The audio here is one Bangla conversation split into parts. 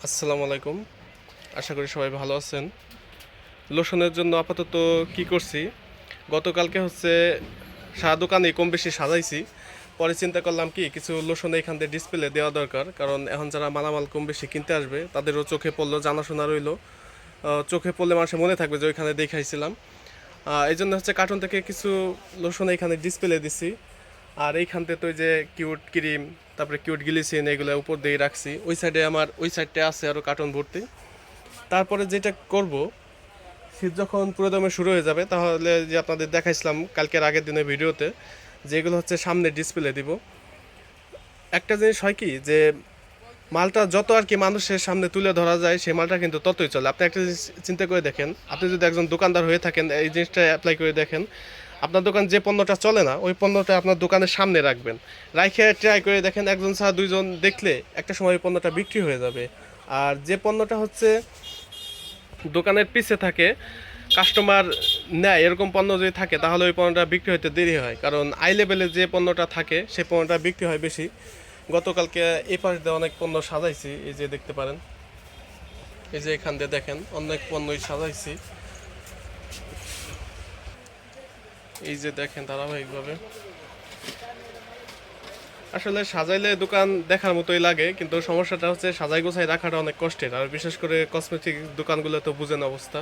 আসসালামু আলাইকুম। আশা করি সবাই ভালো আছেন। লোশনের জন্য আপাতত কি করছি, গতকালকে সারা দোকানে কম বেশি সাজাইছি। পরে চিন্তা করলাম কি কিছু লোশন এখান থেকে ডিসপ্লে দেওয়া দরকার, কারণ এখন যারা মালামাল কম বেশি কিনতে আসবে তাদেরও চোখে পড়লো, জানাশোনা রইলো। চোখে পড়লে মানুষের মনে থাকবে যে ওইখানে দেখাইছিলাম। এই জন্য কার্টুন থেকে কিছু লোশন এখানে ডিসপ্লে দিছি। আর এইখান থেকে তো ওই যে কিউট ক্রিম, তারপরে কিউট গ্লিসিন, এগুলো উপর দিয়ে রাখছি। ওই সাইডে আছে আরও কার্টুন ভর্তি। তারপরে যেটা করব, শীত যখন পুরো দমে শুরু হয়ে যাবে, তাহলে যে আপনাদের দেখাইছিলাম কালকের আগের দিনের ভিডিওতে, যেগুলো সামনে ডিসপ্লে দিব। একটা জিনিস হয় কি, যে মালটা যত আর কি মানুষের সামনে তুলে ধরা যায়, সেই মালটা কিন্তু ততই চলে। আপনি একটা জিনিস চিন্তা করে দেখেন, আপনি যদি একজন দোকানদার হয়ে থাকেন, এই জিনিসটা অ্যাপ্লাই করে দেখেন। আপনার দোকান যে পণ্যটা চলে না, ওই পণ্যটা আপনার দোকানের সামনে রাখবেন, রাইখে ট্রাই করে দেখেন, একজন ছাড়া দুইজন দেখলে একটা সময় ওই পণ্যটা বিক্রি হয়ে যাবে। আর যে পণ্যটা দোকানের পিছে থাকে, কাস্টমার নেয়, এরকম পণ্য যদি থাকে, তাহলে ওই পণ্যটা বিক্রি হতে দেরি হয়। কারণ আই লেভেলে যে পণ্যটা থাকে, সেই পণ্যটা বিক্রি হয় বেশি। গতকালকে এই পাশ দিয়ে অনেক পণ্য সাজাইছি, এই যে দেখতে পারেন, এই যে এখান দিয়ে দেখেন অনেক পণ্যই সাজাইছি। এই যে দেখেন ধারাবাহিকভাবে। আসলে সাজাইলে দোকান দেখার মতোই লাগে, কিন্তু সমস্যাটা সাজাই গোছাই রাখাটা অনেক কষ্টের। আর বিশেষ করে কসমেটিক দোকানগুলো তো বুঝেন অবস্থা,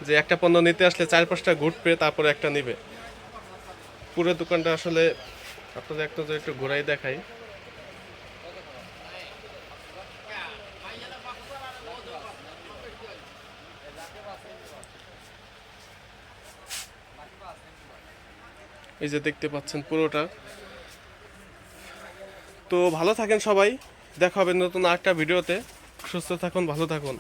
যে একটা পণ্য নিতে আসলে 4-5টা ঘুরবে, তারপরে একটা নিবে। পুরো দোকানটা আসলে আপনাদের একটু ঘোরাই দেখাই। এই যে দেখতে পাচ্ছেন পুরোটা। তো ভালো থাকেন সবাই, দেখা হবে নতুন আরেকটা ভিডিওতে। সুস্থ থাকুন, ভালো থাকুন।